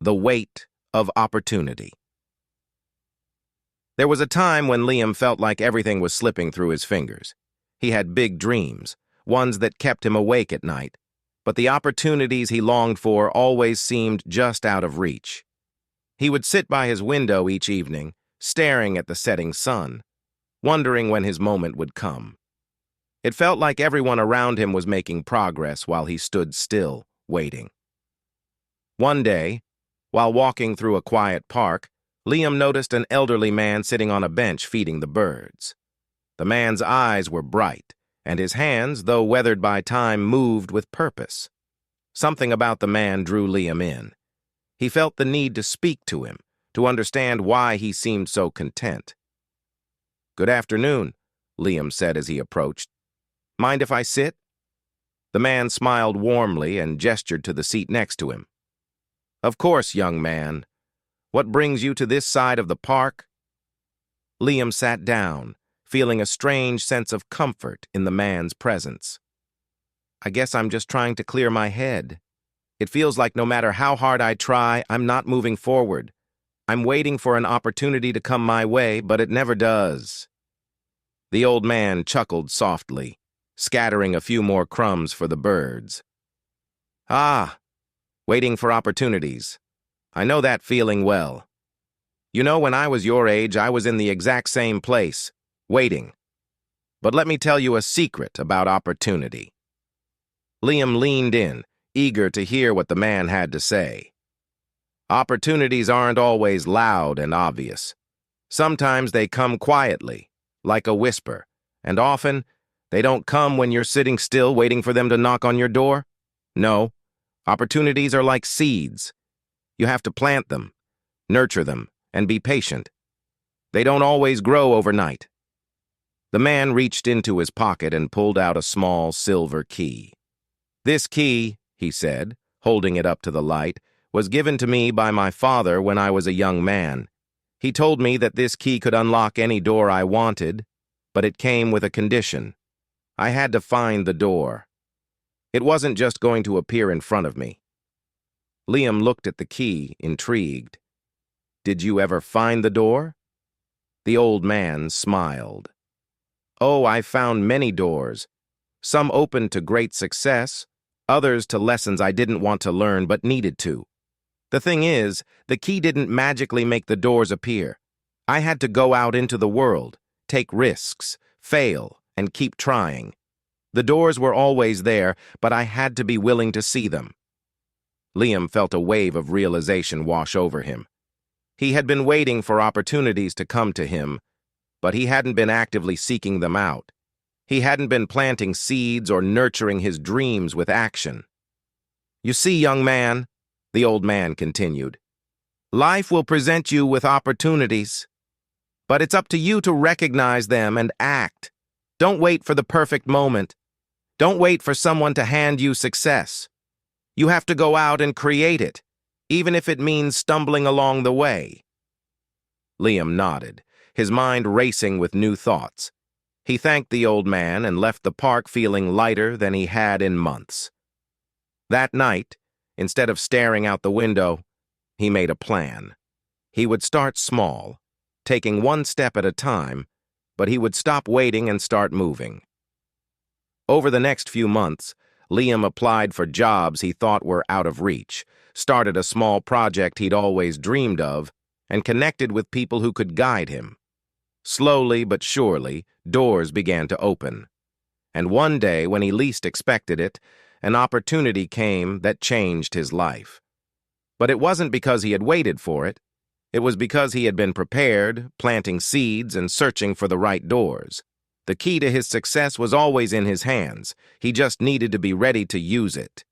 The weight of opportunity. There was a time when Liam felt like everything was slipping through his fingers. He had big dreams, ones that kept him awake at night, but the opportunities he longed for always seemed just out of reach. He would sit by his window each evening, staring at the setting sun, wondering when his moment would come. It felt like everyone around him was making progress while he stood still, waiting. One day, while walking through a quiet park, Liam noticed an elderly man sitting on a bench feeding the birds. The man's eyes were bright, and his hands, though weathered by time, moved with purpose. Something about the man drew Liam in. He felt the need to speak to him, to understand why he seemed so content. "Good afternoon," Liam said as he approached. "Mind if I sit?" The man smiled warmly and gestured to the seat next to him. "Of course, young man. What brings you to this side of the park?" Liam sat down, feeling a strange sense of comfort in the man's presence. "I guess I'm just trying to clear my head. It feels like no matter how hard I try, I'm not moving forward. I'm waiting for an opportunity to come my way, but it never does." The old man chuckled softly, scattering a few more crumbs for the birds. "Ah, waiting for opportunities. I know that feeling well. You know, when I was your age, I was in the exact same place, waiting. But let me tell you a secret about opportunity." Liam leaned in, eager to hear what the man had to say. Opportunities aren't always loud and obvious. Sometimes they come quietly, like a whisper, and often they don't come when you're sitting still waiting for them to knock on your door. No, opportunities are like seeds. You have to plant them, nurture them, and be patient. They don't always grow overnight. The man reached into his pocket and pulled out a small silver key. "This key," he said, holding it up to the light, "was given to me by my father when I was a young man. He told me that this key could unlock any door I wanted, but it came with a condition. I had to find the door. It wasn't just going to appear in front of me." Liam looked at the key, intrigued. "Did you ever find the door?" The old man smiled. "Oh, I found many doors. Some opened to great success, others to lessons I didn't want to learn but needed to. The thing is, the key didn't magically make the doors appear. I had to go out into the world, take risks, fail, and keep trying. The doors were always there, but I had to be willing to see them." Liam felt a wave of realization wash over him. He had been waiting for opportunities to come to him, but he hadn't been actively seeking them out. He hadn't been planting seeds or nurturing his dreams with action. "You see, young man," the old man continued, "life will present you with opportunities, but it's up to you to recognize them and act. Don't wait for the perfect moment. Don't wait for someone to hand you success. You have to go out and create it, even if it means stumbling along the way." Liam nodded, his mind racing with new thoughts. He thanked the old man and left the park feeling lighter than he had in months. That night, instead of staring out the window, he made a plan. He would start small, taking one step at a time, but he would stop waiting and start moving. Over the next few months, Liam applied for jobs he thought were out of reach, started a small project he'd always dreamed of, and connected with people who could guide him. Slowly but surely, doors began to open. And one day, when he least expected it, an opportunity came that changed his life. But it wasn't because he had waited for it. It was because he had been prepared, planting seeds and searching for the right doors. The key to his success was always in his hands. He just needed to be ready to use it.